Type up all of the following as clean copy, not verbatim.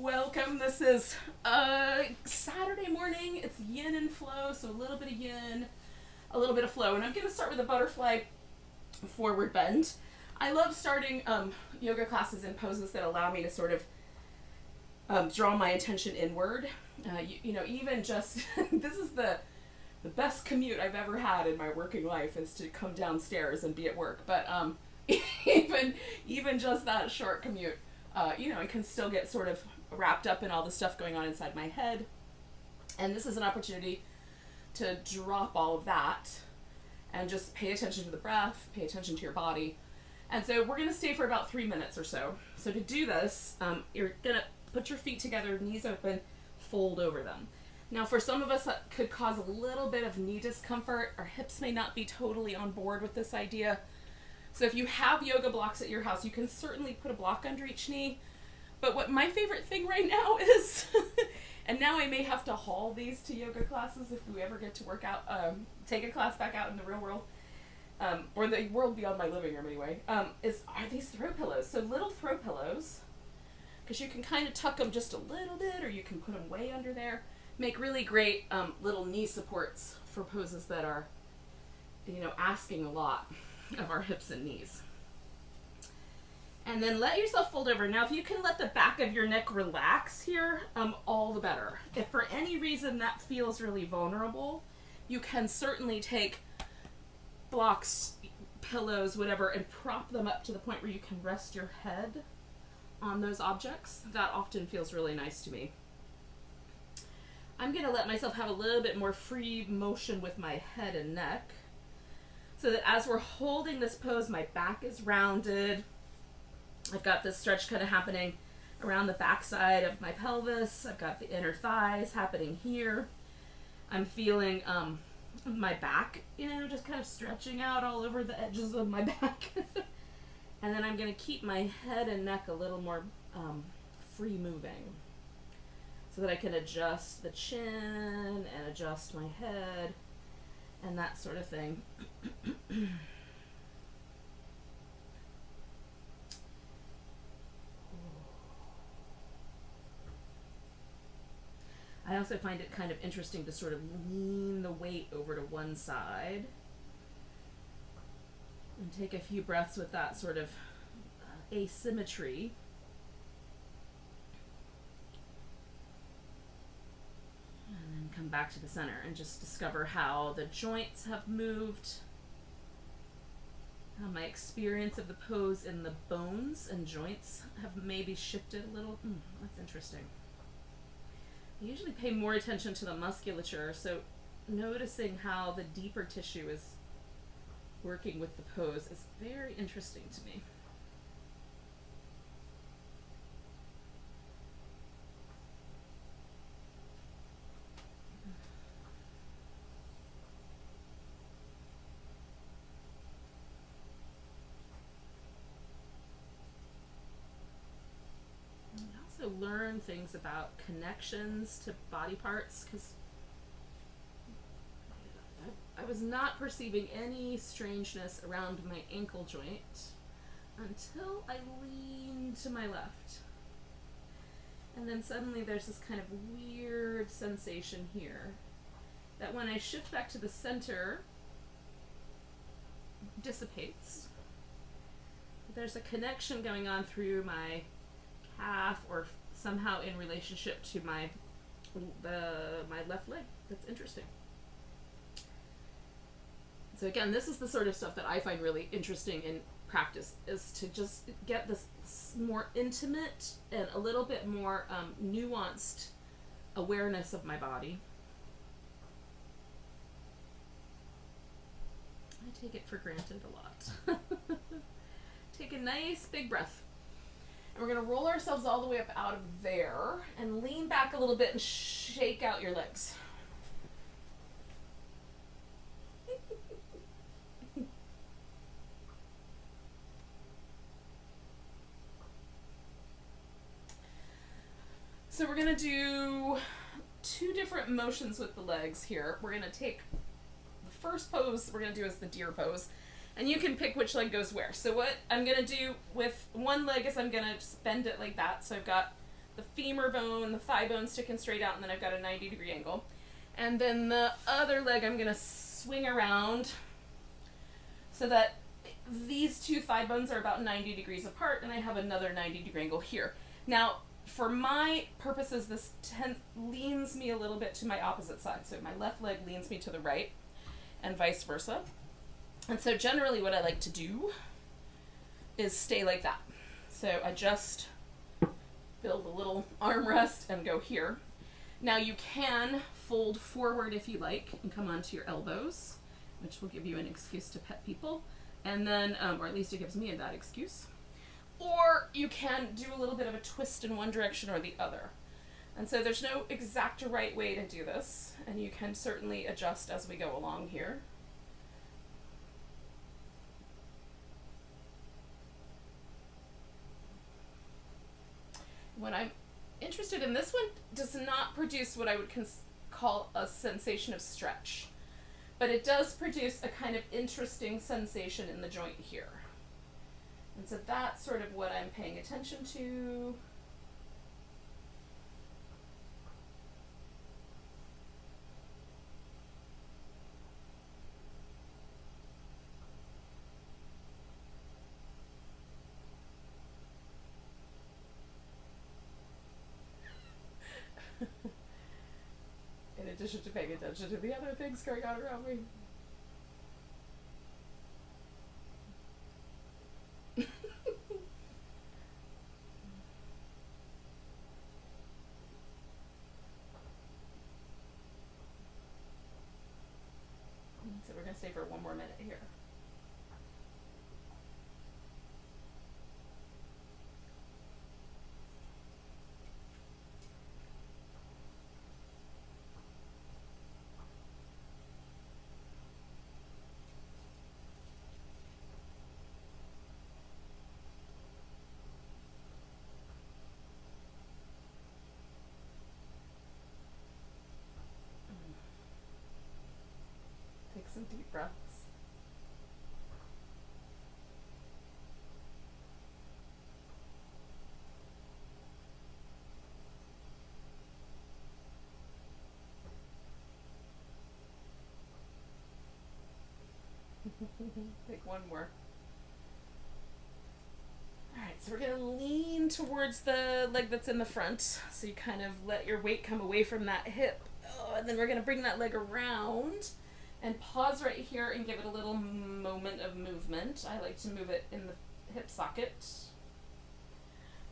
Welcome. This is Saturday morning. It's yin and flow, so a little bit of yin, a little bit of flow. And I'm going to start with a butterfly forward bend. I love starting yoga classes in poses that allow me to sort of draw my attention inward. You know, even just, this is the best commute I've ever had in my working life is to come downstairs and be at work. But even just that short commute, you know, I can still get sort of wrapped up in all the stuff going on inside my head. And this is an opportunity to drop all of that and just pay attention to the breath, pay attention to your body. And so we're going to stay for about 3 minutes or so. So to do this, you're going to put your feet together, knees open, fold over them. Now for some of us that could cause a little bit of knee discomfort. Our hips may not be totally on board with this idea. So if you have yoga blocks at your house, you can certainly put a block under each knee. But what my favorite thing right now is, and now I may have to haul these to yoga classes if we ever get to work out, take a class back out in the real world, or the world beyond my living room anyway, are these throw pillows. So little throw pillows, because you can kind of tuck them just a little bit, or you can put them way under there. Make really great little knee supports for poses that are, you know, asking a lot of our hips and knees. And then let yourself fold over. Now, if you can let the back of your neck relax here, all the better. If for any reason that feels really vulnerable, you can certainly take blocks, pillows, whatever, and prop them up to the point where you can rest your head on those objects. That often feels really nice to me. I'm going to let myself have a little bit more free motion with my head and neck, so that as we're holding this pose, my back is rounded. I've got this stretch kind of happening around the backside of my pelvis. I've got the inner thighs happening here. I'm feeling my back, you know, just kind of stretching out all over the edges of my back. And then I'm going to keep my head and neck a little more free moving, so that I can adjust the chin and adjust my head and that sort of thing. I also find it kind of interesting to sort of lean the weight over to one side and take a few breaths with that sort of asymmetry. And then come back to the center and just discover how the joints have moved, how my experience of the pose in the bones and joints have maybe shifted a little. That's interesting. I usually pay more attention to the musculature, so noticing how the deeper tissue is working with the pose is very interesting to me. Learn things about connections to body parts, because I was not perceiving any strangeness around my ankle joint until I leaned to my left. And then suddenly there's this kind of weird sensation here that when I shift back to the center, dissipates. There's a connection going on through my calf, or somehow in relationship to my left leg. That's interesting. So again, this is the sort of stuff that I find really interesting in practice, is to just get this more intimate and a little bit more nuanced awareness of my body. I take it for granted a lot. Take a nice big breath. And we're going to roll ourselves all the way up out of there and lean back a little bit and shake out your legs. So we're going to do 2 different motions with the legs here. We're going to take the first pose we're going to do is the deer pose. And you can pick which leg goes where. So what I'm going to do with one leg is I'm going to just bend it like that. So I've got the femur bone, the thigh bone sticking straight out, and then I've got a 90-degree angle. And then the other leg I'm gonna swing around so that these two thigh bones are about 90 degrees apart, and I have another 90-degree angle here. Now, for my purposes, this leans me a little bit to my opposite side. So my left leg leans me to the right, and vice versa. And so generally what I like to do is stay like that. So I just build a little armrest and go here. Now you can fold forward if you like and come onto your elbows, which will give you an excuse to pet people. And then, or at least it gives me that excuse. Or you can do a little bit of a twist in one direction or the other. And so there's no exact right way to do this, and you can certainly adjust as we go along here. When I'm interested in this one, does not produce what I would call a sensation of stretch, but it does produce a kind of interesting sensation in the joint here. And so that's sort of what I'm paying attention to. In addition to paying attention to the other things going on around me. So we're going to stay for one more minute here. Take some deep breaths. Take one more. Alright, so we're going to lean towards the leg that's in the front. So you kind of let your weight come away from that hip. Oh, and then we're going to bring that leg around and pause right here and give it a little moment of movement. I like to move it in the hip socket.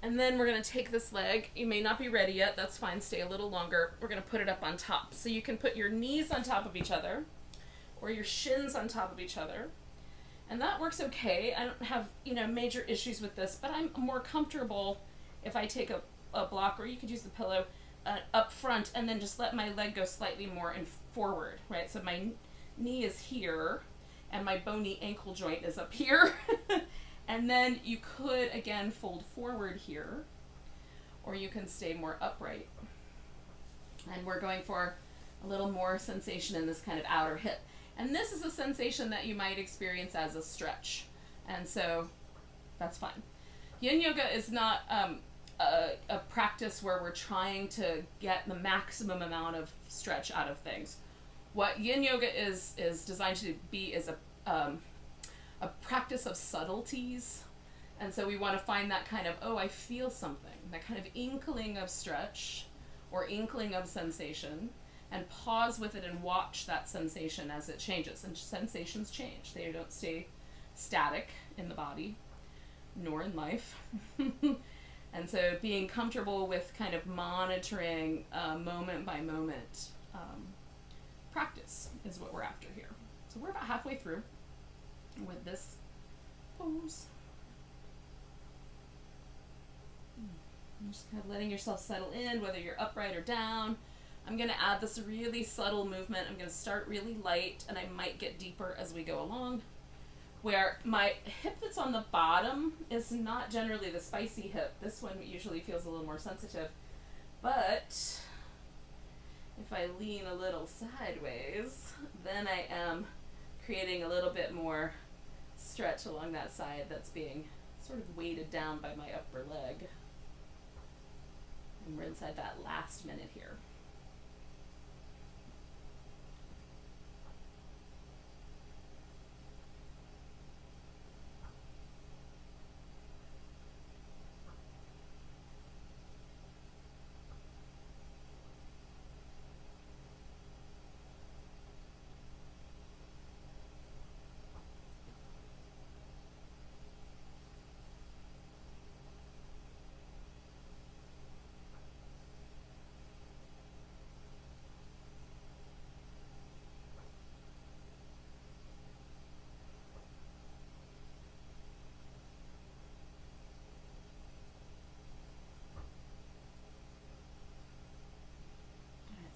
And then we're going to take this leg. You may not be ready yet. That's fine. Stay a little longer. We're going to put it up on top. So you can put your knees on top of each other or your shins on top of each other. And that works okay. I don't have, major issues with this, but I'm more comfortable if I take a block, or you could use the pillow up front and then just let my leg go slightly more and forward, right? So my knee is here and my bony ankle joint is up here. And then you could, again, fold forward here, or you can stay more upright. And we're going for a little more sensation in this kind of outer hip. And this is a sensation that you might experience as a stretch. And so that's fine. Yin yoga is not a practice where we're trying to get the maximum amount of stretch out of things. What yin yoga is designed to be is a practice of subtleties. And so we want to find that kind of, oh, I feel something, that kind of inkling of stretch or inkling of sensation, and pause with it and watch that sensation as it changes. And sensations change. They don't stay static in the body, nor in life. And so being comfortable with kind of monitoring moment by moment practice is what we're after here. So we're about halfway through with this pose. Just kind of letting yourself settle in, whether you're upright or down. I'm going to add this really subtle movement. I'm going to start really light, and I might get deeper as we go along. Where my hip that's on the bottom is not generally the spicy hip. This one usually feels a little more sensitive. But if I lean a little sideways, then I am creating a little bit more stretch along that side that's being sort of weighted down by my upper leg. inside that last minute here.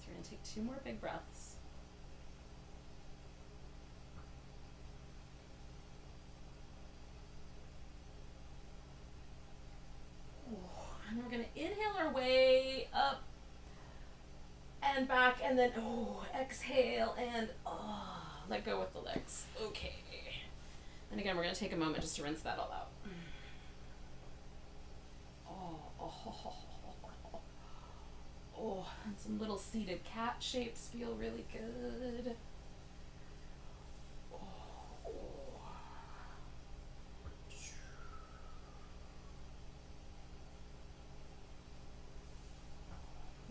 We're going to take 2 more big breaths. And we're going to inhale our way up and back, and then exhale and let go with the legs. Okay. And again, we're going to take a moment just to rinse that all out. And some little seated cat shapes feel really good.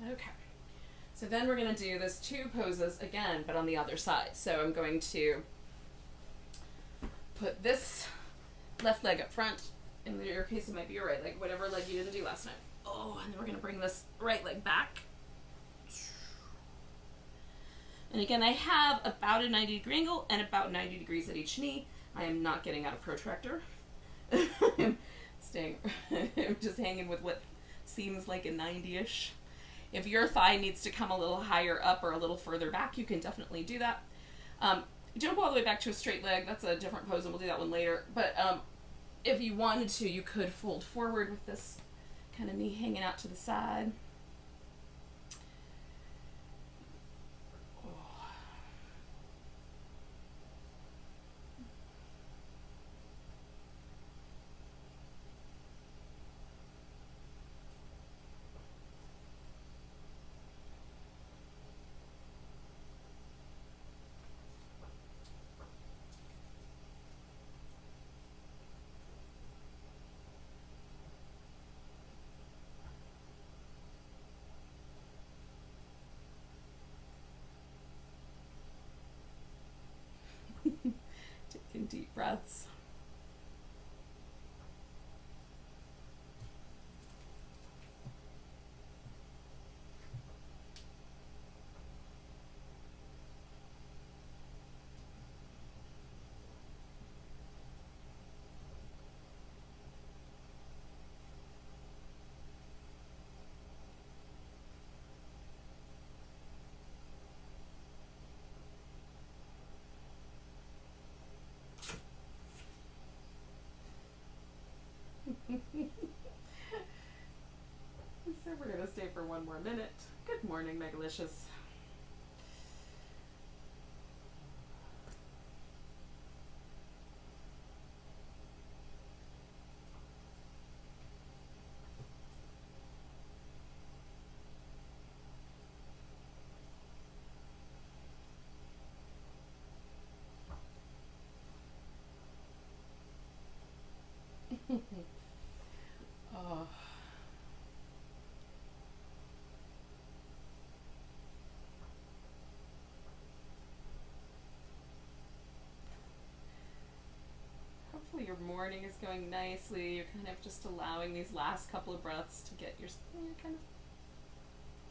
Okay. So then we're going to do those 2 poses again, but on the other side. So I'm going to put this left leg up front. In your case, it might be your right leg, whatever leg you didn't do last night. And then we're going to bring this right leg back. And again, I have about a 90 degree angle and about 90 degrees at each knee. I am not getting out a protractor. I'm just hanging with what seems like a 90-ish. If your thigh needs to come a little higher up or a little further back, you can definitely do that. Jump all the way back to a straight leg. That's a different pose, and we'll do that one later. But if you wanted to, you could fold forward with this kind of knee hanging out to the side. Taking deep breaths. So we're going to stay for 1 more minute. Good morning, Megalicious. Oh. Hopefully your morning is going nicely. You're kind of just allowing these last couple of breaths to get your kind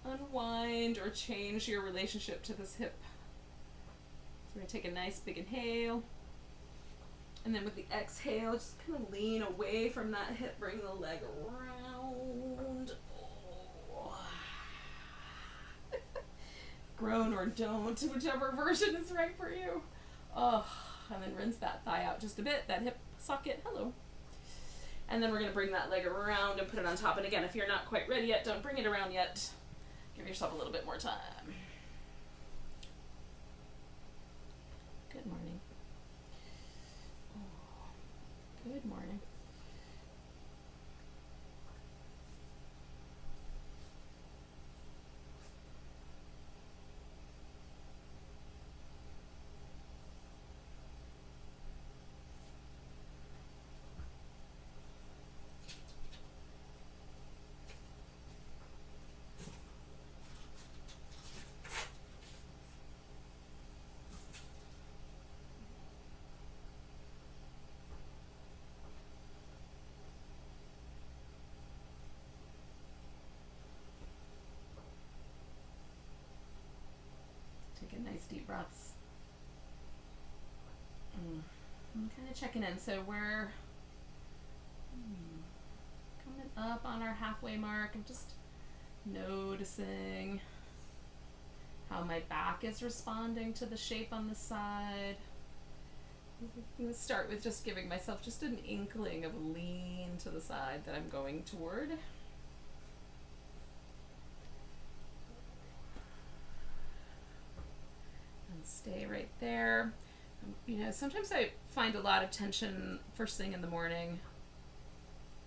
of unwind or change your relationship to this hip. So we're going to take a nice big inhale. And then with the exhale, just kind of lean away from that hip, bring the leg around. Oh. Groan or don't, whichever version is right for you. Oh, and then rinse that thigh out just a bit, that hip socket, hello. And then we're going to bring that leg around and put it on top. And again, if you're not quite ready yet, don't bring it around yet. Give yourself a little bit more time. Good morning. Good morning. deep breaths. I'm kind of checking in. So we're coming up on our halfway mark. I'm just noticing how my back is responding to the shape on the side. I'm going to start with just giving myself just an inkling of a lean to the side that I'm going toward. And stay right there. You know, sometimes I find a lot of tension first thing in the morning,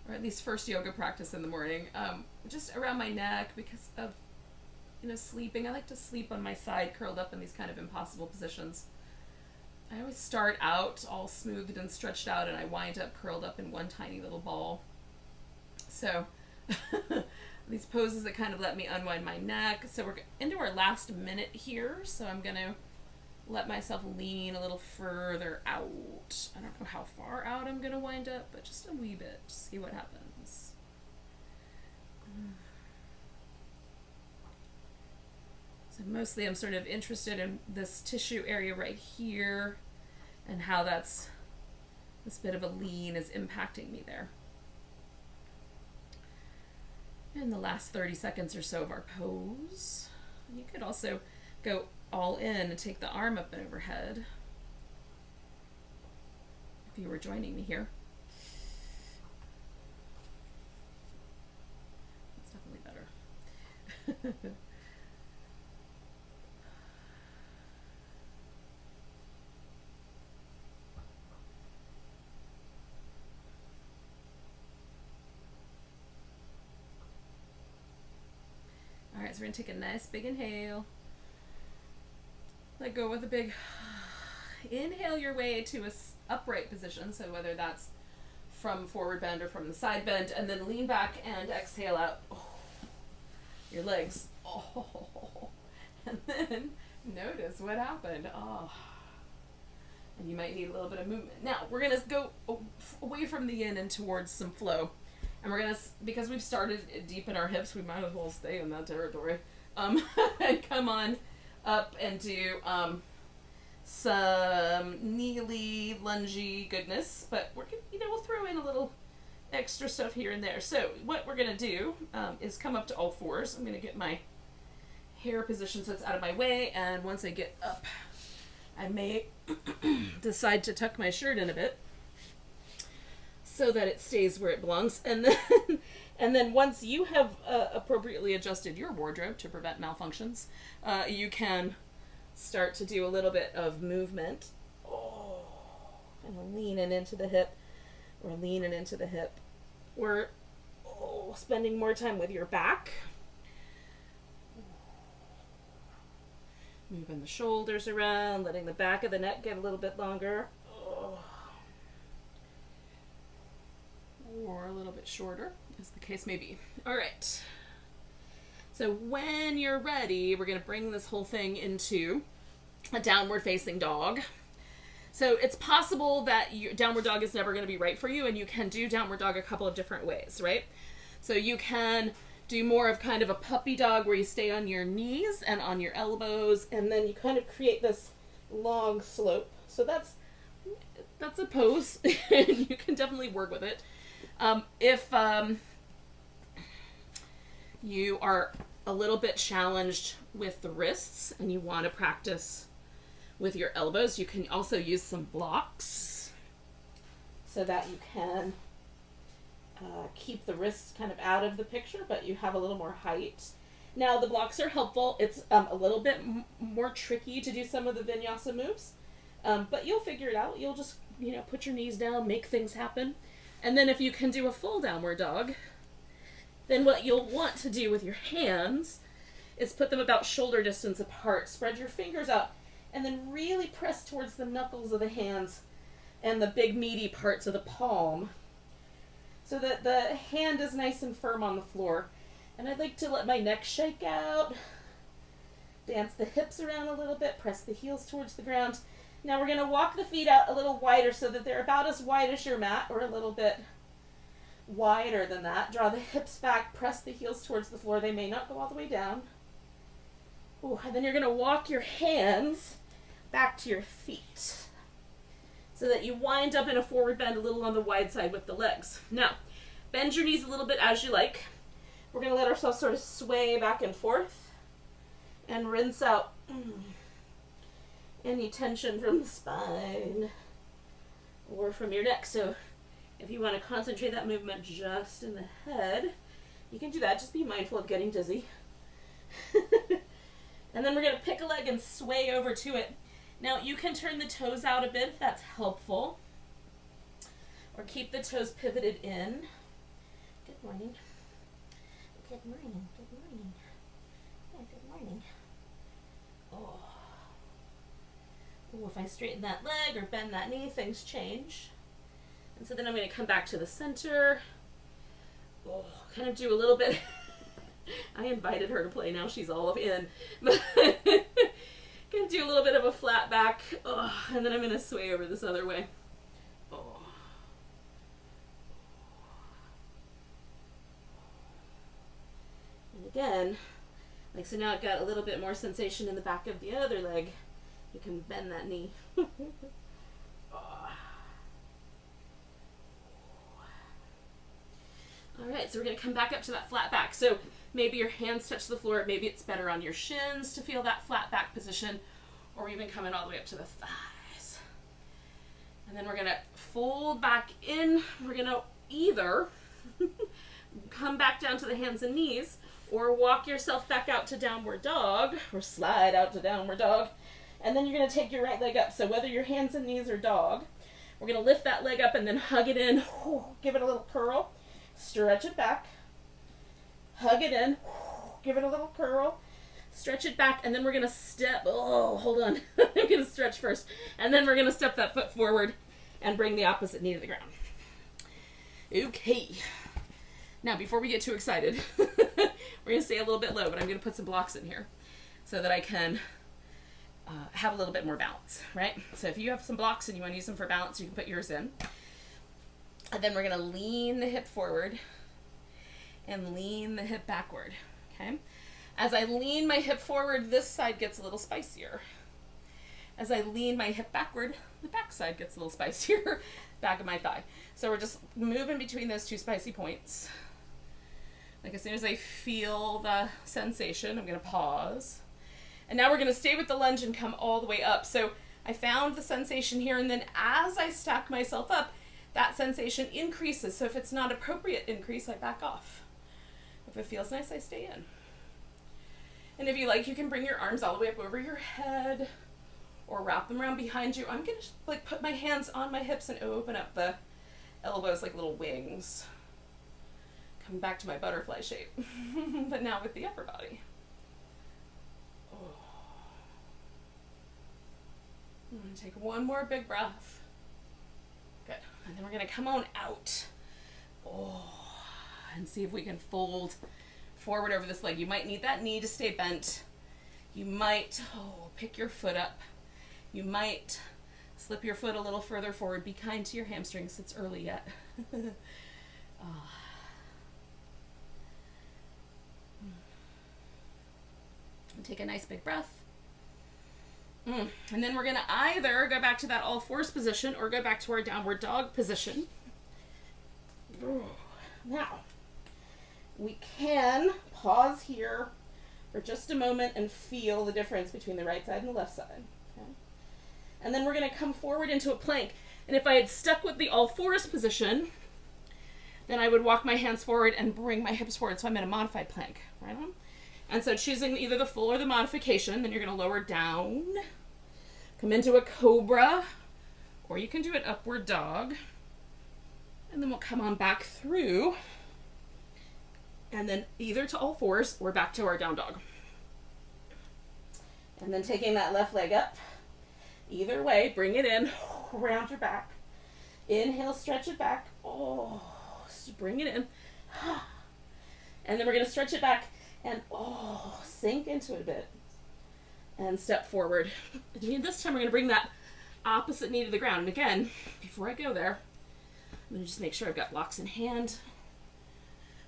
or at least first yoga practice in the morning, just around my neck because of, you know, sleeping. I like to sleep on my side, curled up in these kind of impossible positions. I always start out all smoothed and stretched out, and I wind up curled up in one tiny little ball. So these poses that kind of let me unwind my neck. So we're into our last minute here, so I'm going to let myself lean a little further out. I don't know how far out I'm going to wind up, but just a wee bit. See what happens. So mostly I'm sort of interested in this tissue area right here and how this bit of a lean is impacting me there. In the last 30 seconds or so of our pose, you could also go all in and take the arm up and overhead if you were joining me here. That's definitely better. All right, so we're gonna take a nice big inhale. Let go with a big inhale your way to a upright position. So whether that's from forward bend or from the side bend, and then lean back and exhale out your legs. And then notice what happened. And you might need a little bit of movement. Now we're gonna go away from the yin and towards some flow. And we're gonna, because we've started deep in our hips, we might as well stay in that territory. And come on up and do some kneely, lungy goodness, but we're gonna, we'll throw in a little extra stuff here and there. So what we're gonna do is come up to all fours. I'm gonna get my hair position so it's out of my way, and once I get up, I may decide to tuck my shirt in a bit so that it stays where it belongs, and then once you have appropriately adjusted your wardrobe to prevent malfunctions, you can start to do a little bit of movement. And leaning into the hip, or leaning into the hip, or spending more time with your back. Moving the shoulders around, letting the back of the neck get a little bit longer. Or a little bit shorter, as the case may be. All right. So when you're ready, we're going to bring this whole thing into a downward facing dog. So it's possible that your downward dog is never going to be right for you, and you can do downward dog a couple of different ways, right? So you can do more of kind of a puppy dog where you stay on your knees and on your elbows, and then you kind of create this long slope. So that's a pose. You can definitely work with it. If you are a little bit challenged with the wrists and you want to practice with your elbows, you can also use some blocks so that you can keep the wrists kind of out of the picture, but you have a little more height. Now the blocks are helpful. It's a little bit more tricky to do some of the vinyasa moves, but you'll figure it out. You'll just, put your knees down, make things happen. And then if you can do a full downward dog, then what you'll want to do with your hands is put them about shoulder distance apart. Spread your fingers out and then really press towards the knuckles of the hands and the big meaty parts of the palm so that the hand is nice and firm on the floor. And I'd like to let my neck shake out, dance the hips around a little bit, press the heels towards the ground. Now we're going to walk the feet out a little wider so that they're about as wide as your mat, or a little bit wider than that. Draw the hips back, press the heels towards the floor. They may not go all the way down. Ooh, and then you're going to walk your hands back to your feet so that you wind up in a forward bend a little on the wide side with the legs. Now, bend your knees a little bit as you like. We're going to let ourselves sort of sway back and forth and rinse out any tension from the spine or from your neck. So if you want to concentrate that movement just in the head, you can do that. Just be mindful of getting dizzy. And then we're going to pick a leg and sway over to it. Now you can turn the toes out a bit if that's helpful, or keep the toes pivoted in. Good morning. Good morning. Good morning. Yeah, good morning. Oh. Ooh, if I straighten that leg or bend that knee, things change. And so then I'm going to come back to the center. Oh, kind of do a little bit. I invited her to play, now she's all in. But gonna do a little bit of a flat back. Oh, and then I'm going to sway over this other way. Oh. And again, like so now I've got a little bit more sensation in the back of the other leg. You can bend that knee. All right, so we're going to come back up to that flat back. So maybe your hands touch the floor. Maybe it's better on your shins to feel that flat back position, or even coming all the way up to the thighs. And then we're going to fold back in. We're going to either come back down to the hands and knees, or walk yourself back out to downward dog, or slide out to downward dog. And then you're going to take your right leg up. So whether your hands and knees or dog, we're going to lift that leg up and then hug it in. Give it a little curl. Stretch it back, hug it in, give it a little curl, stretch it back, and then we're going to step, hold on, I'm going to stretch first, and then we're going to step that foot forward and bring the opposite knee to the ground. Okay, now before we get too excited, we're going to stay a little bit low, but I'm going to put some blocks in here so that I can have a little bit more balance, right? So if you have some blocks and you want to use them for balance, you can put yours in. And then we're going to lean the hip forward and lean the hip backward, okay? As I lean my hip forward, this side gets a little spicier. As I lean my hip backward, the back side gets a little spicier, back of my thigh. So we're just moving between those two spicy points. Like as soon as I feel the sensation, I'm going to pause. And now we're going to stay with the lunge and come all the way up. So I found the sensation here, and then as I stack myself up, that sensation increases. So if it's not appropriate increase, I back off. If it feels nice, I stay in. And if you like, you can bring your arms all the way up over your head or wrap them around behind you. I'm going to like put my hands on my hips and open up the elbows like little wings. Coming back to my butterfly shape, but now with the upper body. Oh. I'm going to take one more big breath. Good. And then we're going to come on out. And see if we can fold forward over this leg. You might need that knee to stay bent. You might pick your foot up. You might slip your foot a little further forward. Be kind to your hamstrings. It's early yet. Take a nice big breath. And then we're going to either go back to that all fours position or go back to our downward dog position. Now, we can pause here for just a moment and feel the difference between the right side and the left side. Okay? And then we're going to come forward into a plank. And if I had stuck with the all fours position, then I would walk my hands forward and bring my hips forward. So I'm in a modified plank, right on? And so choosing either the full or the modification, then you're going to lower down, come into a cobra, or you can do an upward dog. And then we'll come on back through, and then either to all fours or back to our down dog. And then taking that left leg up, either way, bring it in, round your back. Inhale, stretch it back. So bring it in. And then we're going to stretch it back and sink into it a bit. And step forward. And this time we're going to bring that opposite knee to the ground. And again, before I go there, I'm going to just make sure I've got blocks in hand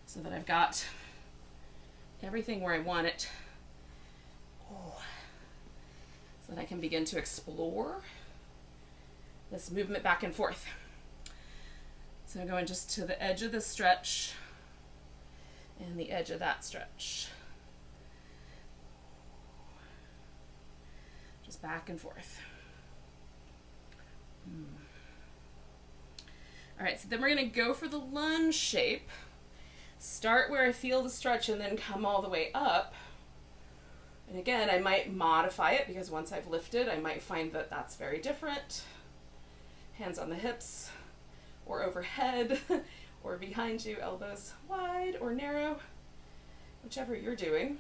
so that I've got everything where I want it. So so that I can begin to explore this movement back and forth. So I'm going just to the edge of this stretch and the edge of that stretch. Just back and forth. All right, so then we're gonna go for the lunge shape. Start where I feel the stretch and then come all the way up. And again, I might modify it because once I've lifted, I might find that that's very different. Hands on the hips or overhead or behind you, elbows wide or narrow, whichever you're doing.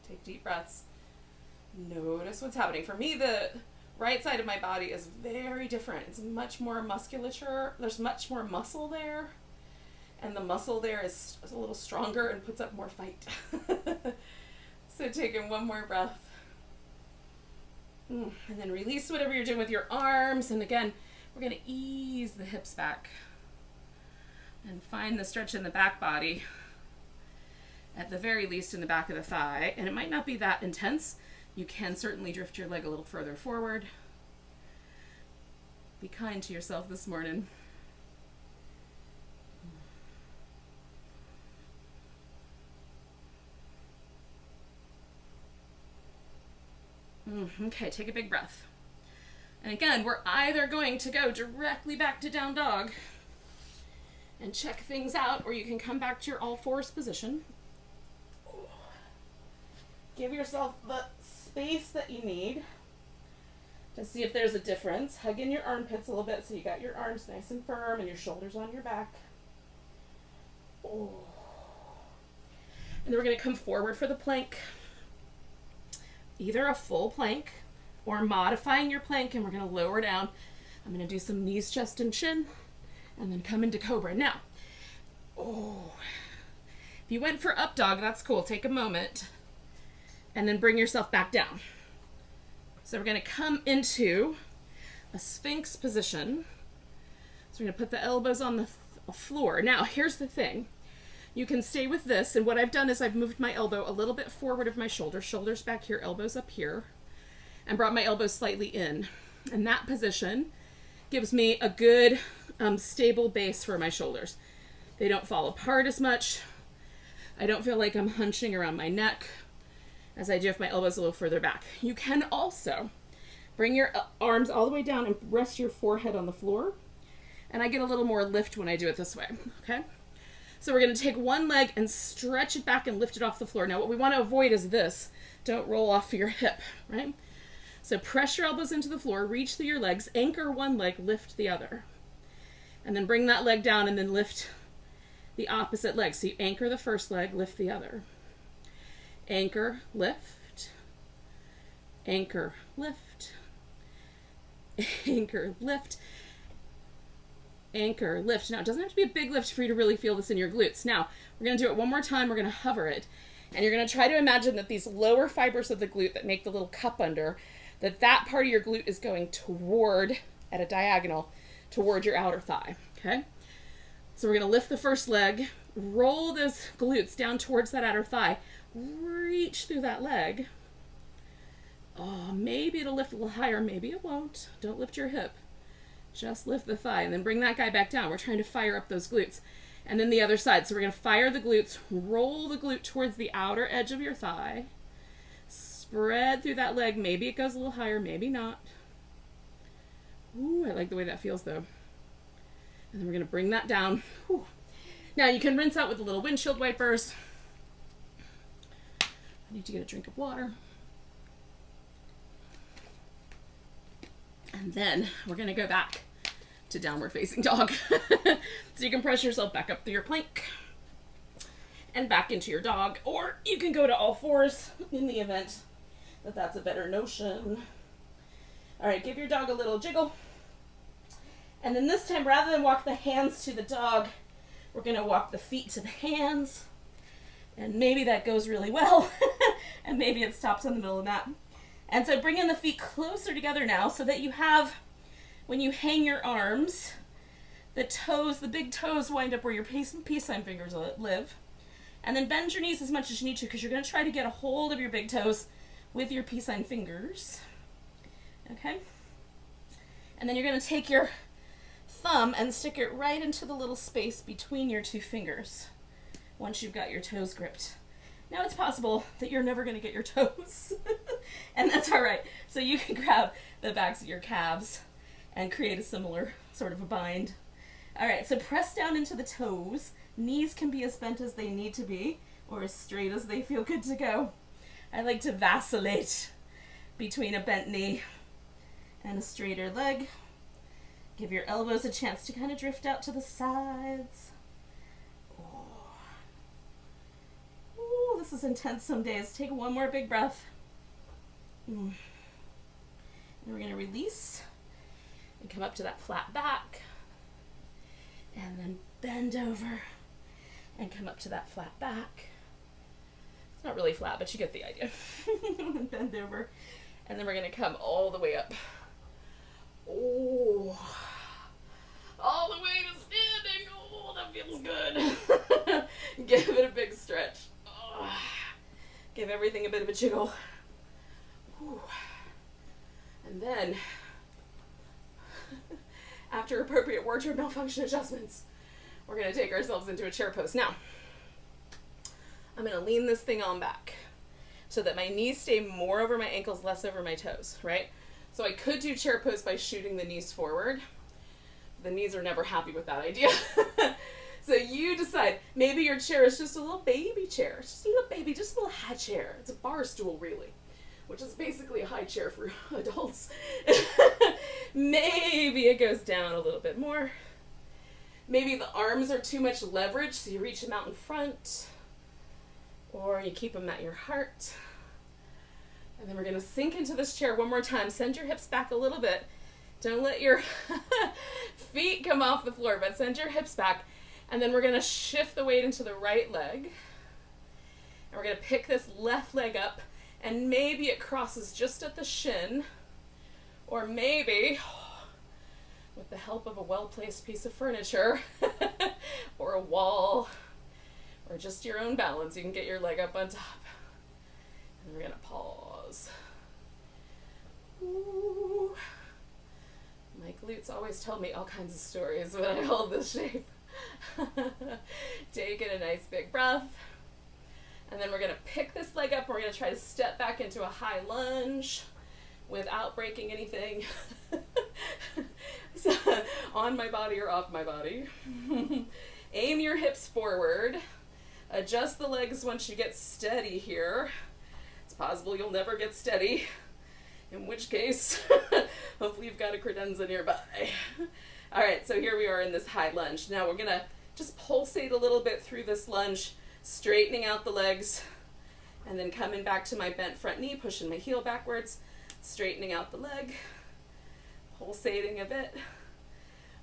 Take deep breaths. Notice what's happening. For me, the right side of my body is very different. It's much more musculature. There's much more muscle there. And the muscle there is a little stronger and puts up more fight. So take in one more breath. And then release whatever you're doing with your arms. And again, we're going to ease the hips back. And find the stretch in the back body. At the very least in the back of the thigh. And it might not be that intense. You can certainly drift your leg a little further forward. Be kind to yourself this morning. Okay, take a big breath. And again, we're either going to go directly back to down dog and check things out, or you can come back to your all fours position. Give yourself the space that you need to see if there's a difference. Hug in your armpits a little bit so you got your arms nice and firm and your shoulders on your back. And then we're going to come forward for the plank. Either a full plank or modifying your plank, and we're going to lower down. I'm going to do some knees, chest, and chin, and then come into cobra. Now, if you went for up dog, that's cool. Take a moment. And then bring yourself back down. So we're going to come into a sphinx position. So we're going to put the elbows on the floor. Now, here's the thing. You can stay with this, and what I've done is I've moved my elbow a little bit forward of my shoulder, shoulders back here, elbows up here, and brought my elbows slightly in. And that position gives me a good stable base for my shoulders. They don't fall apart as much. I don't feel like I'm hunching around my neck as I do if my elbows a little further back. You can also bring your arms all the way down and rest your forehead on the floor. And I get a little more lift when I do it this way, okay? So we're gonna take one leg and stretch it back and lift it off the floor. Now what we wanna avoid is this. Don't roll off your hip, right? So press your elbows into the floor, reach through your legs, anchor one leg, lift the other. And then bring that leg down and then lift the opposite leg. So you anchor the first leg, lift the other. Anchor, lift, anchor, lift, anchor, lift, anchor, lift. Now, it doesn't have to be a big lift for you to really feel this in your glutes. Now, we're going to do it one more time. We're going to hover it. And you're going to try to imagine that these lower fibers of the glute that make the little cup under, that part of your glute is going toward, at a diagonal, toward your outer thigh, okay? So we're going to lift the first leg, roll those glutes down towards that outer thigh, reach through that leg. Maybe it'll lift a little higher, maybe it won't. Don't lift your hip. Just lift the thigh and then bring that guy back down. We're trying to fire up those glutes. And then the other side. So we're going to fire the glutes, roll the glute towards the outer edge of your thigh, spread through that leg. Maybe it goes a little higher, maybe not. Ooh, I like the way that feels though. And then we're going to bring that down. Whew. Now you can rinse out with the little windshield wipers. I need to get a drink of water. And then we're going to go back to downward facing dog. So you can press yourself back up through your plank and back into your dog, or you can go to all fours in the event that that's a better notion. All right, give your dog a little jiggle. And then this time, rather than walk the hands to the dog, we're going to walk the feet to the hands. And maybe that goes really well. And maybe it stops in the middle of that. And so bring in the feet closer together now so that you have, when you hang your arms, the toes, the big toes wind up where your peace sign fingers live. And then bend your knees as much as you need to, because you're going to try to get a hold of your big toes with your peace sign fingers. Okay? And then you're going to take your thumb and stick it right into the little space between your two fingers once you've got your toes gripped. Now it's possible that you're never going to get your toes, and that's all right. So you can grab the backs of your calves and create a similar sort of a bind. All right, so press down into the toes. Knees can be as bent as they need to be, or as straight as they feel good to go. I like to vacillate between a bent knee and a straighter leg. Give your elbows a chance to kind of drift out to the sides. Ooh, this is intense some days. Take one more big breath. And we're going to release and come up to that flat back. And then bend over and come up to that flat back. It's not really flat, but you get the idea. Bend over. And then we're going to come all the way up. Oh, all the way to standing. Oh, that feels good. Give it a big stretch. Oh. Give everything a bit of a jiggle. Ooh. And then, after appropriate wardrobe malfunction adjustments, we're going to take ourselves into a chair pose. Now, I'm going to lean this thing on back so that my knees stay more over my ankles, less over my toes, right? So I could do chair pose by shooting the knees forward. The knees are never happy with that idea. So you decide. Maybe your chair is just a little baby chair. It's just a little baby, just a little high chair. It's a bar stool, really, which is basically a high chair for adults. Maybe it goes down a little bit more. Maybe the arms are too much leverage, so you reach them out in front, or you keep them at your heart. And then we're going to sink into this chair one more time. Send your hips back a little bit. Don't let your feet come off the floor, but send your hips back. And then we're going to shift the weight into the right leg. And we're going to pick this left leg up, and maybe it crosses just at the shin, or maybe, with the help of a well-placed piece of furniture, or a wall, or just your own balance, you can get your leg up on top. And we're going to pause. Ooh. My glutes always tell me all kinds of stories when I hold this shape. Take in a nice big breath. And then we're going to pick this leg up. We're going to try to step back into a high lunge without breaking anything. So, on my body or off my body. Aim your hips forward. Adjust the legs once you get steady here. It's possible you'll never get steady, in which case, hopefully you've got a credenza nearby. All right, so here we are in this high lunge. Now we're going to just pulsate a little bit through this lunge, straightening out the legs, and then coming back to my bent front knee, pushing my heel backwards, straightening out the leg, pulsating a bit.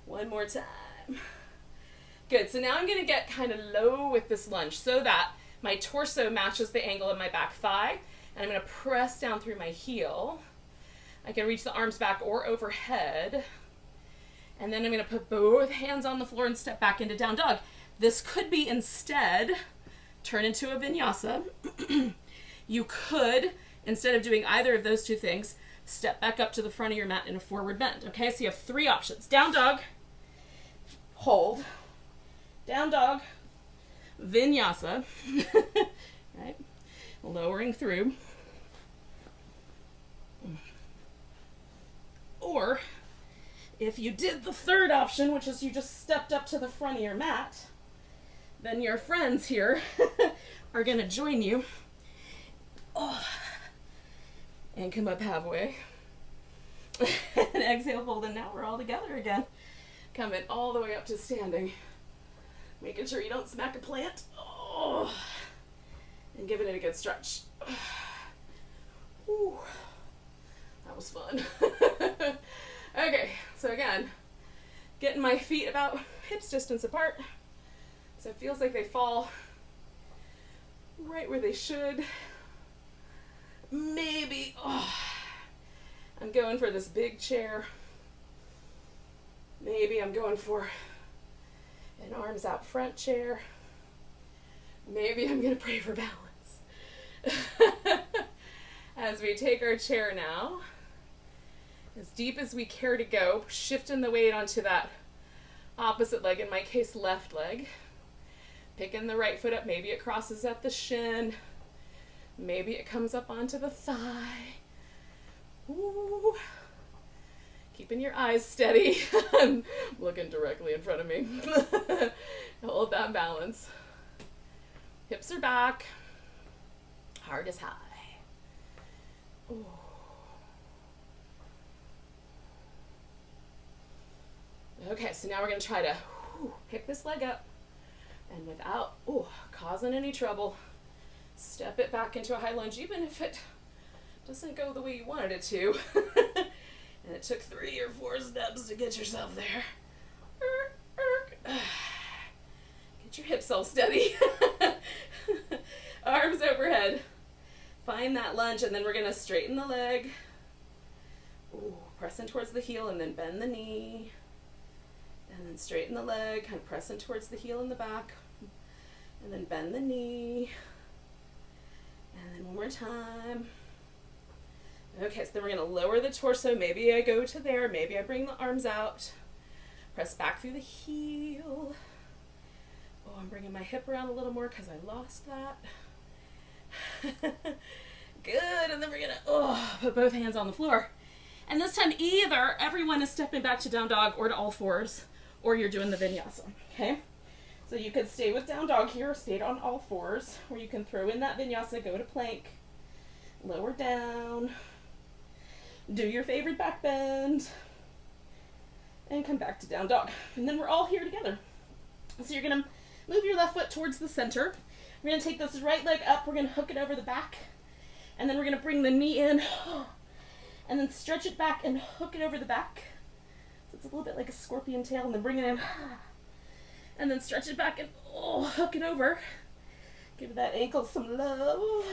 One more time. Good, so now I'm going to get kind of low with this lunge so that my torso matches the angle of my back thigh, and I'm going to press down through my heel. I can reach the arms back or overhead. And then I'm going to put both hands on the floor and step back into down dog. This could be instead turn into a vinyasa. You could, instead of doing either of those two things, step back up to the front of your mat in a forward bend. Okay, so you have three options. Down dog, hold, down dog, vinyasa, right? Lowering through. Or if you did the third option, which is you just stepped up to the front of your mat, then your friends here are going to join you. Oh. And come up halfway. And exhale, fold, and now we're all together again. Coming all the way up to standing. Making sure you don't smack a plant. Oh. And giving it a good stretch. Ooh. That was fun. Okay, so again, getting my feet about hips distance apart. So it feels like they fall right where they should. Maybe, I'm going for this big chair. Maybe I'm going for an arms out front chair. Maybe I'm gonna pray for balance. As we take our chair now, as deep as we care to go, shifting the weight onto that opposite leg, in my case, left leg. Picking the right foot up, maybe it crosses at the shin, maybe it comes up onto the thigh. Ooh. Keeping your eyes steady. I'm looking directly in front of me. Hold that balance. Hips are back. Heart is high. Ooh. Okay, so now we're going to try to pick this leg up and without causing any trouble, step it back into a high lunge, even if it doesn't go the way you wanted it to. And it took 3 or 4 steps to get yourself there. Get your hips all steady. Arms overhead. Find that lunge, and then we're going to straighten the leg. Ooh, press in towards the heel, and then bend the knee. And then straighten the leg, kind of press in towards the heel in the back. And then bend the knee. And then one more time. Okay, so then we're going to lower the torso. Maybe I go to there. Maybe I bring the arms out. Press back through the heel. Oh, I'm bringing my hip around a little more because I lost that. Good, and then we're going to put both hands on the floor. And this time either everyone is stepping back to down dog or to all fours, or you're doing the vinyasa, okay? So you could stay with down dog here or stay on all fours, or you can throw in that vinyasa, go to plank, lower down, do your favorite back bend, and come back to down dog. And then we're all here together. So you're gonna move your left foot towards the center. We're gonna take this right leg up, we're gonna hook it over the back, and then we're gonna bring the knee in, and then stretch it back and hook it over the back. So it's a little bit like a scorpion tail, and then bring it in, and then stretch it back and hook it over. Give that ankle some love.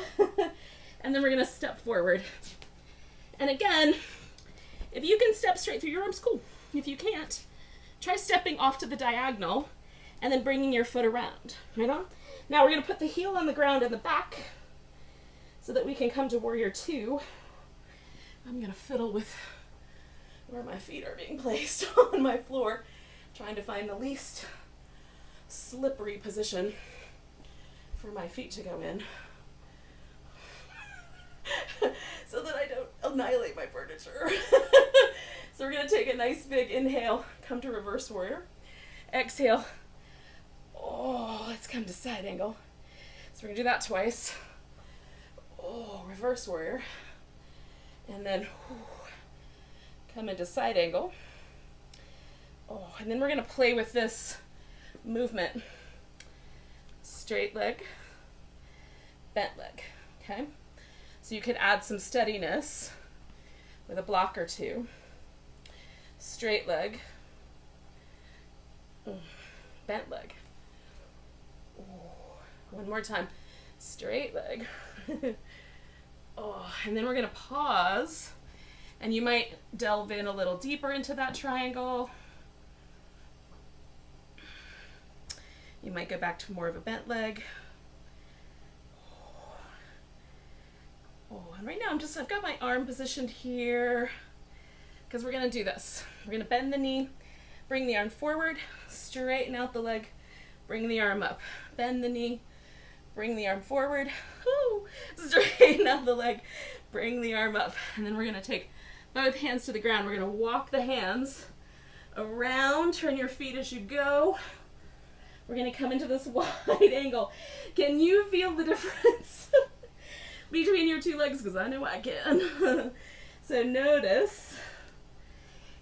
And then we're gonna step forward. And again, if you can step straight through your arms, cool. If you can't, try stepping off to the diagonal and then bringing your foot around, right on? Now we're gonna put the heel on the ground in the back so that we can come to warrior 2. I'm gonna fiddle with where my feet are being placed on my floor, trying to find the least slippery position for my feet to go in so that I don't annihilate my furniture. So we're gonna take a nice big inhale, come to reverse warrior. Exhale. Let's come to side angle. So we're gonna do that twice. Reverse warrior. And then come into side angle. And then we're gonna play with this movement. Straight leg, bent leg, okay? So you could add some steadiness with a block or two. Straight leg, bent leg. One more time, straight leg. And then we're gonna pause, and you might delve in a little deeper into that triangle. You might go back to more of a bent leg. And right now I've got my arm positioned here because we're gonna do this. We're gonna bend the knee, bring the arm forward, straighten out the leg, bring the arm up. Bend the knee, bring the arm forward, straighten out the leg, bring the arm up. And then we're gonna take both hands to the ground. We're gonna walk the hands around, turn your feet as you go. We're gonna come into this wide angle. Can you feel the difference between your two legs? Because I know I can. So notice.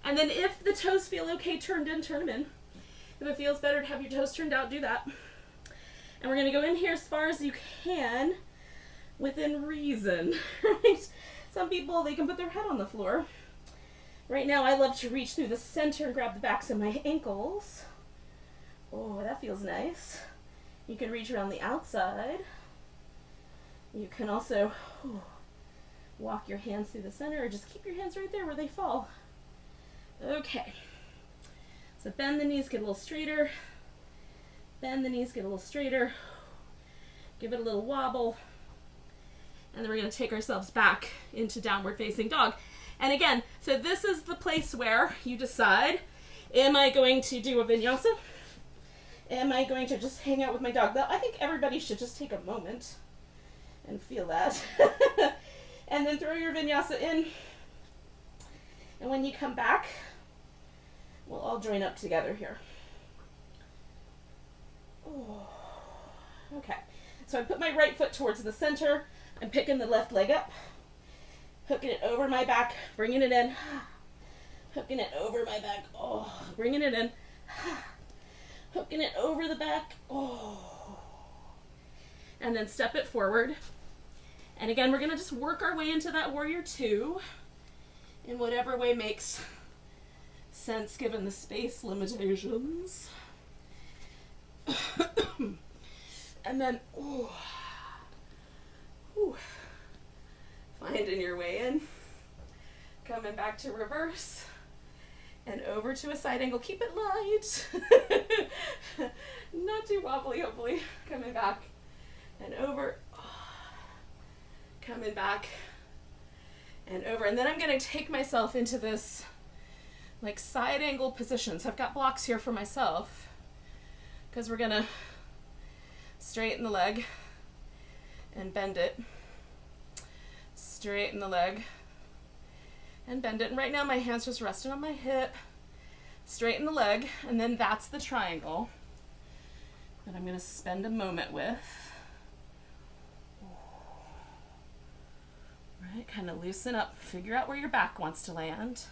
And then if the toes feel okay, turned in, turn them in. If it feels better to have your toes turned out, do that. And we're gonna go in here as far as you can within reason, right? Some people, they can put their head on the floor. Right now, I love to reach through the center and grab the backs of my ankles. That feels nice. You can reach around the outside. You can also walk your hands through the center, or just keep your hands right there where they fall. Okay. So bend the knees, get a little straighter. Bend the knees, get a little straighter. Give it a little wobble. And then we're going to take ourselves back into downward facing dog. And again, so this is the place where you decide, am I going to do a vinyasa? Am I going to just hang out with my dog? I think everybody should just take a moment and feel that. And then throw your vinyasa in. And when you come back, we'll all join up together here. Oh. Okay, so I put my right foot towards the center. I'm picking the left leg up, hooking it over my back, bringing it in, hooking it over my back, oh, bringing it in, hooking it over the back, oh, and then step it forward. And again, we're going to just work our way into that warrior two in whatever way makes sense given the space limitations. And then, ooh, ooh, finding your way in, coming back to reverse, and over to a side angle. Keep it light, not too wobbly, hopefully. Coming back and over, coming back and over. And then I'm going to take myself into this like side angle position. So I've got blocks here for myself because we're going to straighten the leg and bend it. Straighten the leg and bend it. And right now my hand's just resting on my hip. Straighten the leg, and then that's the triangle that I'm going to spend a moment with. Right, kind of loosen up, figure out where your back wants to land.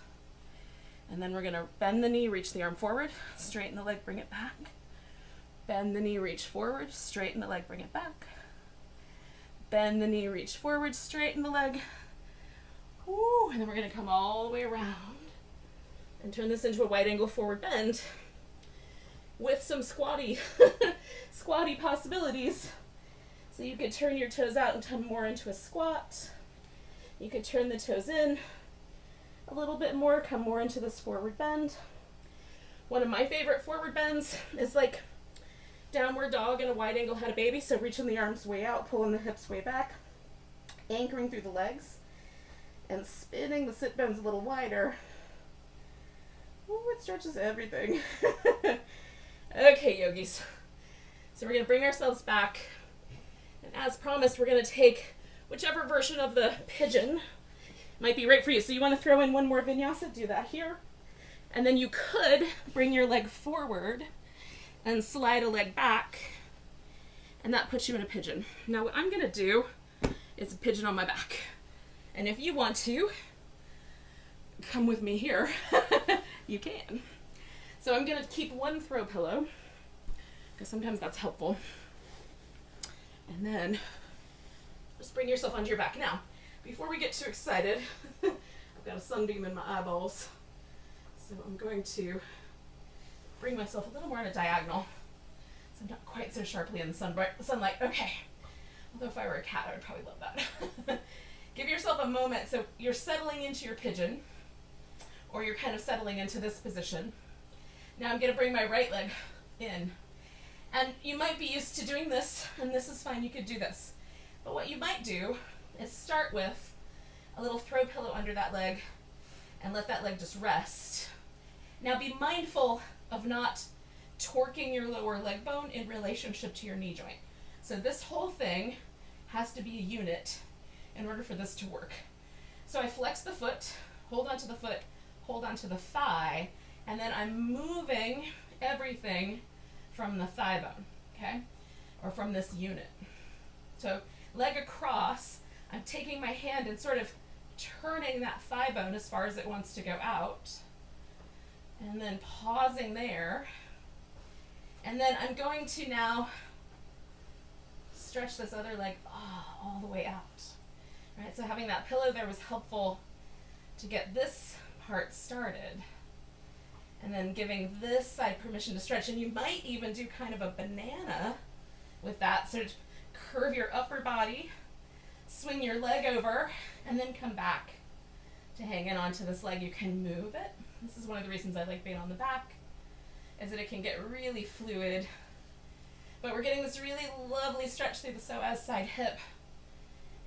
And then we're going to bend the knee, reach the arm forward, straighten the leg, bring it back. Bend the knee, reach forward, straighten the leg, bring it back. Bend the knee, reach forward, straighten the leg. Woo, and then we're going to come all the way around and turn this into a wide angle forward bend with some squatty, squatty possibilities. So you could turn your toes out and come more into a squat. You could turn the toes in a little bit more, come more into this forward bend. One of my favorite forward bends is like downward dog in a wide angle had a baby. So reaching the arms way out, pulling the hips way back, anchoring through the legs, and spinning the sit bones a little wider. Ooh, it stretches everything. Okay, yogis. So we're going to bring ourselves back. And as promised, we're going to take whichever version of the pigeon might be right for you. So you want to throw in one more vinyasa, do that here. And then you could bring your leg forward and slide a leg back, and that puts you in a pigeon. Now what I'm going to do is a pigeon on my back. And if you want to come with me here, you can. So I'm going to keep one throw pillow, because sometimes that's helpful. And then just bring yourself onto your back. Now, before we get too excited, I've got a sunbeam in my eyeballs. So I'm going to bring myself a little more in a diagonal, so I'm not quite so sharply in the sunlight. Okay. Although if I were a cat, I would probably love that. Give yourself a moment. So you're settling into your pigeon, or you're kind of settling into this position. Now I'm going to bring my right leg in. And you might be used to doing this, and this is fine, you could do this. But what you might do is start with a little throw pillow under that leg and let that leg just rest. Now be mindful of not torquing your lower leg bone in relationship to your knee joint. So this whole thing has to be a unit in order for this to work. So I flex the foot, hold onto the foot, hold onto the thigh, and then I'm moving everything from the thigh bone, okay? Or from this unit. So leg across, I'm taking my hand and sort of turning that thigh bone as far as it wants to go out. And then pausing there. And then I'm going to now stretch this other leg all the way out. Right, so having that pillow there was helpful to get this part started. And then giving this side permission to stretch. And you might even do kind of a banana with that. So curve your upper body, swing your leg over, and then come back to hanging onto this leg. You can move it. This is one of the reasons I like being on the back, is that it can get really fluid But we're getting this really lovely stretch through the psoas side hip.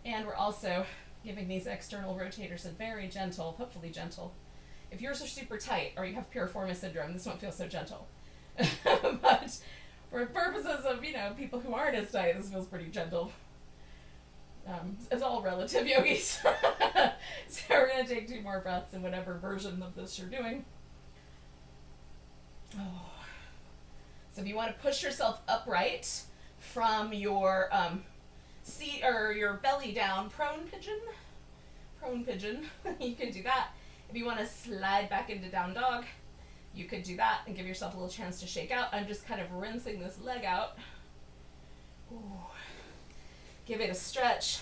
And we're also giving these external rotators a very gentle, hopefully gentle. If yours are super tight or you have piriformis syndrome, this won't feel so gentle. But for purposes of, people who aren't as tight, this feels pretty gentle. It's all relative, yogis. So we're going to take 2 more breaths in whatever version of this you're doing. Oh. So if you want to push yourself upright from your seat or your belly down, prone pigeon, you can do that. If you want to slide back into down dog, you could do that and give yourself a little chance to shake out. I'm just kind of rinsing this leg out. Ooh. Give it a stretch.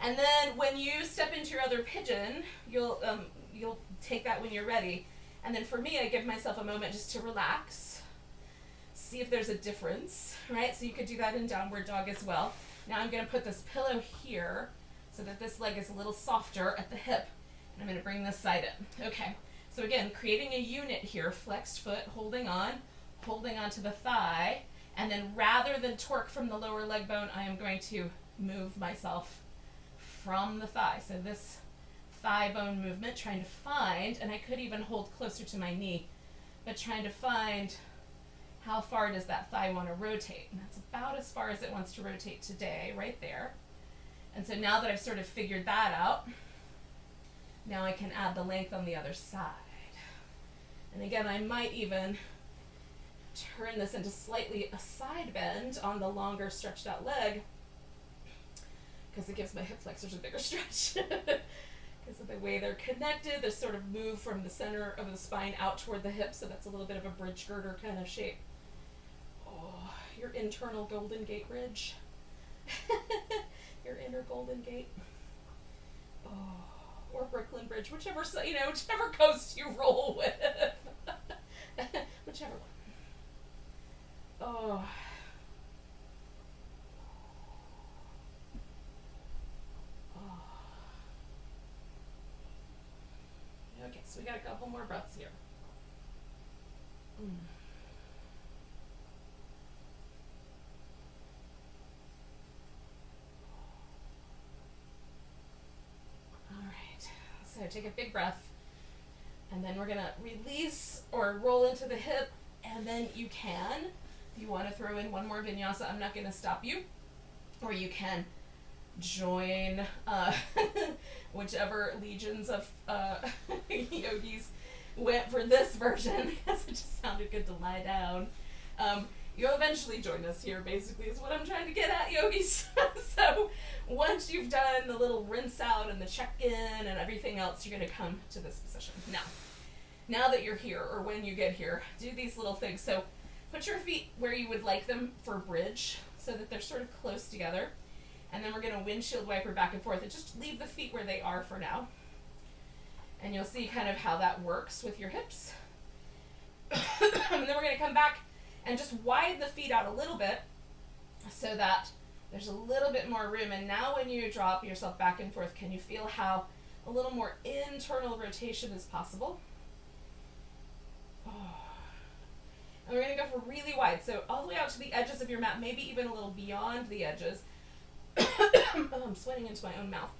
And then when you step into your other pigeon, you'll take that when you're ready. And then for me, I give myself a moment just to relax. See if there's a difference, right? So you could do that in downward dog as well. Now I'm going to put this pillow here so that this leg is a little softer at the hip. And I'm going to bring this side in. Okay. So again, creating a unit here, flexed foot, holding on to the thigh. And then rather than torque from the lower leg bone, I am going to move myself from the thigh. So this thigh bone movement, trying to find, and I could even hold closer to my knee, but trying to find how far does that thigh want to rotate. And that's about as far as it wants to rotate today, right there. And so now that I've sort of figured that out, now I can add the length on the other side. And again, I might even turn this into slightly a side bend on the longer stretched out leg, because it gives my hip flexors a bigger stretch. Because of the way they're connected, they sort of move from the center of the spine out toward the hip, so that's a little bit of a bridge girder kind of shape. Oh, your internal Golden Gate Bridge. Your inner Golden Gate. Oh, or Brooklyn Bridge, whichever coast you roll with. Whichever one. Oh. Okay, so we got a couple more breaths here. All right, so take a big breath, and then we're gonna release or roll into the hip, and then you can, if you want to throw in one more vinyasa, I'm not gonna stop you, or you can join whichever legions of yogis went for this version, because it just sounded good to lie down. You'll eventually join us here, basically, is what I'm trying to get at, yogis. So once you've done the little rinse out and the check-in and everything else, you're going to come to this position. Now that you're here, or when you get here, do these little things. So put your feet where you would like them for bridge, so that they're sort of close together. And then we're going to windshield wiper back and forth, and just leave the feet where they are for now. And you'll see kind of how that works with your hips. And then we're going to come back and just widen the feet out a little bit so that there's a little bit more room. And now when you drop yourself back and forth, can you feel how a little more internal rotation is possible? Oh. And we're going to go for really wide. So all the way out to the edges of your mat, maybe even a little beyond the edges. Oh, I'm sweating into my own mouth.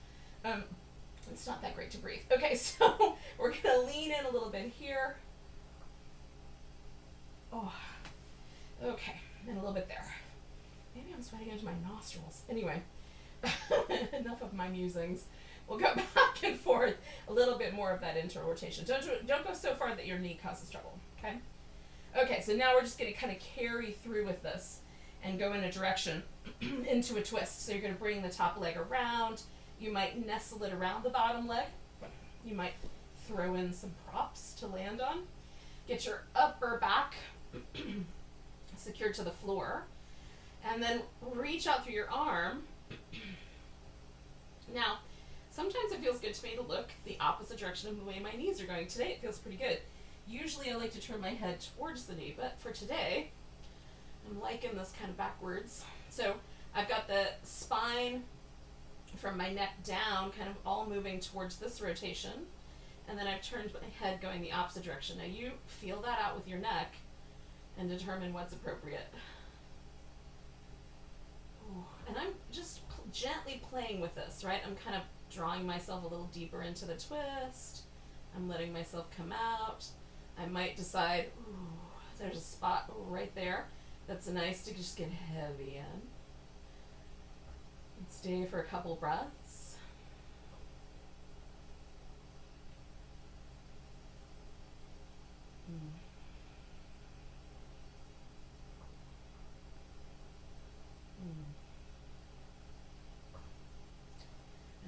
It's not that great to breathe. Okay, so we're going to lean in a little bit here. Oh, okay, and a little bit there. Maybe I'm sweating into my nostrils. Anyway, enough of my musings. We'll go back and forth, a little bit more of that internal rotation. Don't go so far that your knee causes trouble, okay? Okay, so now we're just going to kind of carry through with this and go in a direction into a twist. So you're going to bring the top leg around. You might nestle it around the bottom leg. You might throw in some props to land on. Get your upper back secured to the floor. And then reach out through your arm. Now, sometimes it feels good to me to look the opposite direction of the way my knees are going. Today it feels pretty good. Usually I like to turn my head towards the knee, but for today, I'm liking this kind of backwards. So I've got the spine from my neck down kind of all moving towards this rotation. And then I've turned my head going the opposite direction. Now you feel that out with your neck and determine what's appropriate. playing with this, right? I'm kind of drawing myself a little deeper into the twist. I'm letting myself come out. I might decide, ooh, there's a spot right there that's nice to just get heavy in. And stay for a couple breaths.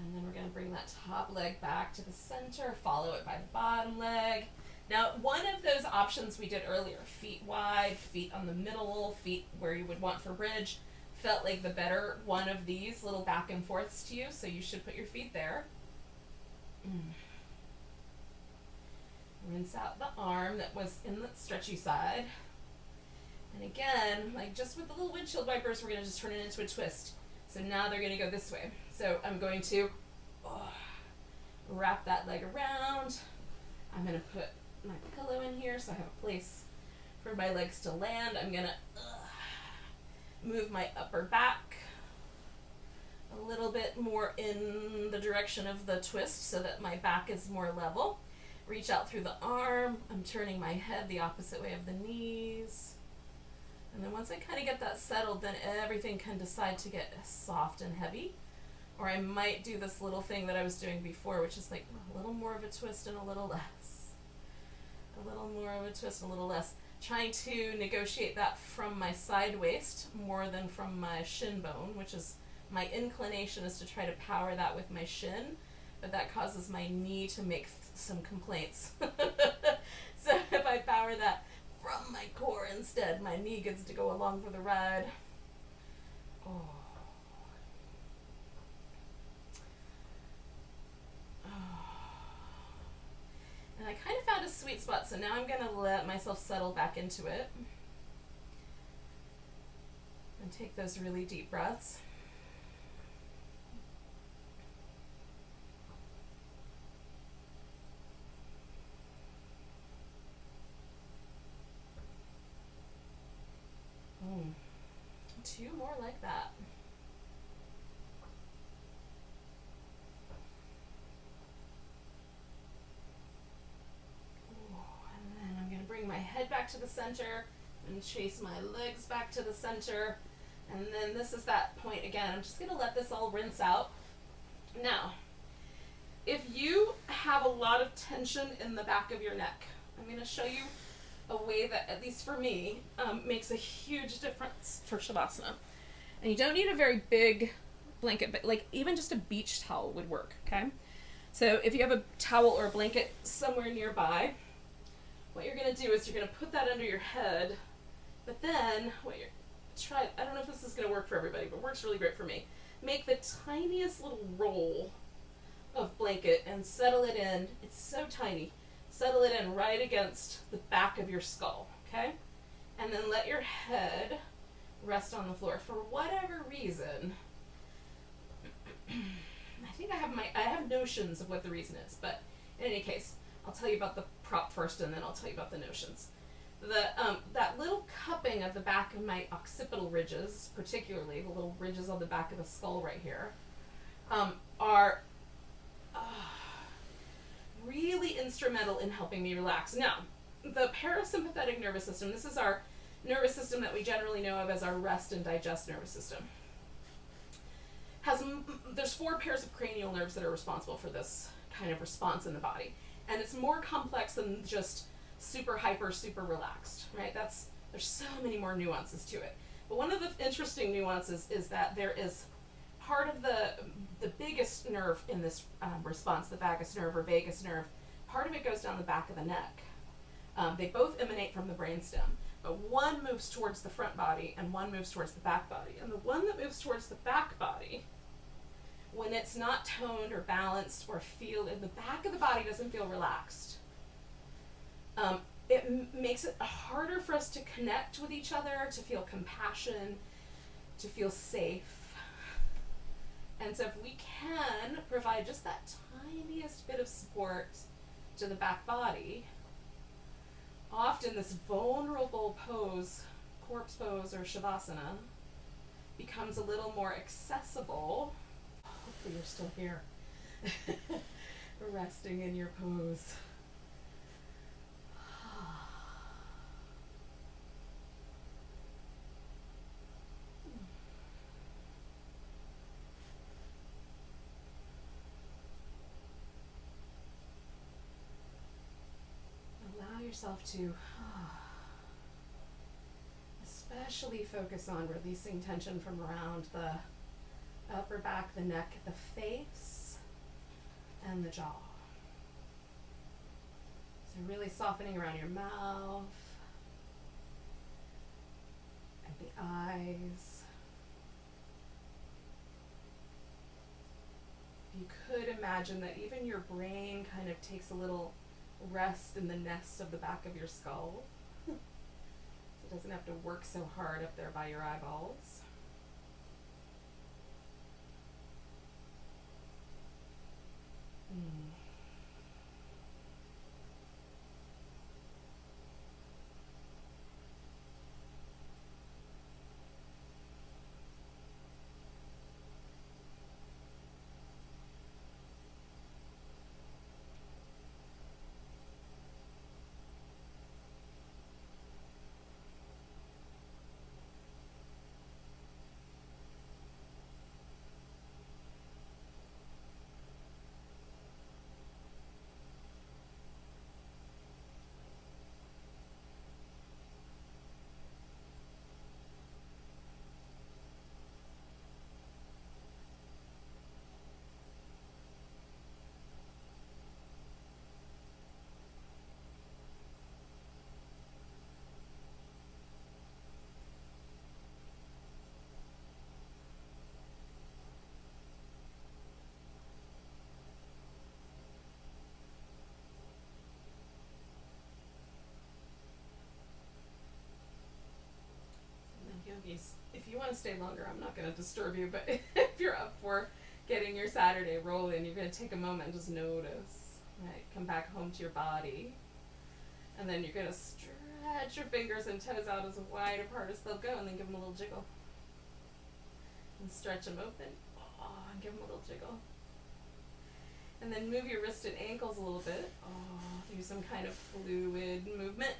And then we're going to bring that top leg back to the center, follow it by the bottom leg. Now, one of those options we did earlier, feet wide, feet on the middle, feet where you would want for bridge, felt like the better one of these little back and forths to you, so you should put your feet there. Rinse out the arm that was in the stretchy side. And again, like just with the little windshield wipers, we're going to just turn it into a twist. So now they're going to go this way. So I'm going to wrap that leg around. I'm going to put my pillow in here so I have a place for my legs to land. I'm going to move my upper back a little bit more in the direction of the twist so that my back is more level. Reach out through the arm. I'm turning my head the opposite way of the knees. And then once I kind of get that settled, then everything can decide to get soft and heavy. Or I might do this little thing that I was doing before, which is like a little more of a twist and a little less. A little more of a twist and a little less. Trying to negotiate that from my side waist more than from my shin bone, which is my inclination is to try to power that with my shin, but that causes my knee to make some complaints. So if I power that from my core instead, my knee gets to go along for the ride. Oh. And I kind of found a sweet spot, so now I'm going to let myself settle back into it. And take those really deep breaths. Two more like that. And then I'm going to bring my head back to the center and chase my legs back to the center. And then this is that point again. I'm just going to let this all rinse out. Now, if you have a lot of tension in the back of your neck, I'm going to show you a way that, at least for me, makes a huge difference for Shavasana. And you don't need a very big blanket, but like even just a beach towel would work, okay? So if you have a towel or a blanket somewhere nearby, what you're going to do is you're going to put that under your head, but then I don't know if this is going to work for everybody, but it works really great for me. Make the tiniest little roll of blanket and settle it in. It's so tiny. Settle it in right against the back of your skull, okay? And then let your head rest on the floor. For whatever reason, I think I have notions of what the reason is, but in any case, I'll tell you about the prop first and then I'll tell you about the notions. That little cupping of the back of my occipital ridges, particularly the little ridges on the back of the skull right here, are really instrumental in helping me relax. Now, the parasympathetic nervous system, this is our nervous system that we generally know of as our rest and digest nervous system. There's 4 pairs of cranial nerves that are responsible for this kind of response in the body. And it's more complex than just super hyper, super relaxed, right? There's so many more nuances to it. But one of the interesting nuances is that there is part of the biggest nerve in this response, the vagus nerve or vagus nerve, part of it goes down the back of the neck. They both emanate from the brainstem, but one moves towards the front body and one moves towards the back body. And the one that moves towards the back body, when it's not toned or balanced or in the back of the body doesn't feel relaxed, it makes it harder for us to connect with each other, to feel compassion, to feel safe. And so if we can provide just that tiniest bit of support to the back body, often this vulnerable pose, corpse pose or Shavasana, becomes a little more accessible Hopefully you're still here. Resting in your pose. Allow yourself to especially focus on releasing tension from around the upper back, the neck, the face, and the jaw. So really softening around your mouth and the eyes. You could imagine that even your brain kind of takes a little rest in the nest of the back of your skull. So it doesn't have to work so hard up there by your eyeballs. Yogis, if you want to stay longer, I'm not going to disturb you, but if you're up for getting your Saturday rolling, you're going to take a moment and just notice, right? Come back home to your body, and then you're going to stretch your fingers and toes out as wide apart as they'll go, and then give them a little jiggle. And stretch them open, and give them a little jiggle. And then move your wrists and ankles a little bit, through some kind of fluid movement.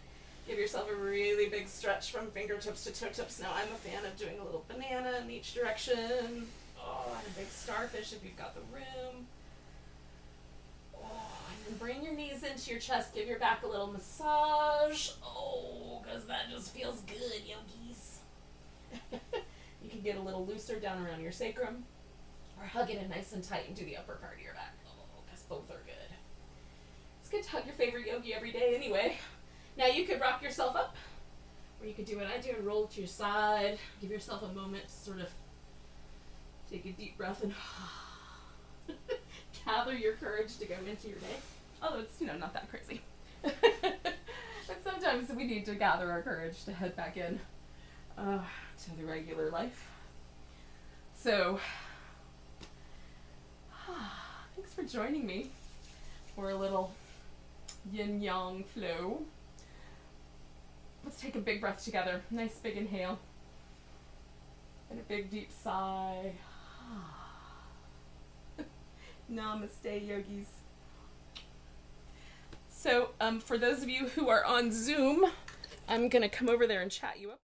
Give yourself a really big stretch from fingertips to toe tips. Now I'm a fan of doing a little banana in each direction. And a big starfish if you've got the room. And then bring your knees into your chest. Give your back a little massage. Because that just feels good, yogis. You can get a little looser down around your sacrum. Or hug it in nice and tight and do the upper part of your back. Because both are good. It's good to hug your favorite yogi every day anyway. Now you could rock yourself up, or you could do what I do and roll to your side. Give yourself a moment to sort of take a deep breath and gather your courage to go into your day. Although it's, not that crazy. But sometimes we need to gather our courage to head back in to the regular life. So, thanks for joining me for a little yin-yang flow. Let's take a big breath together. Nice big inhale. And a big deep sigh. Namaste, yogis. So, for those of you who are on Zoom, I'm going to come over there and chat you up.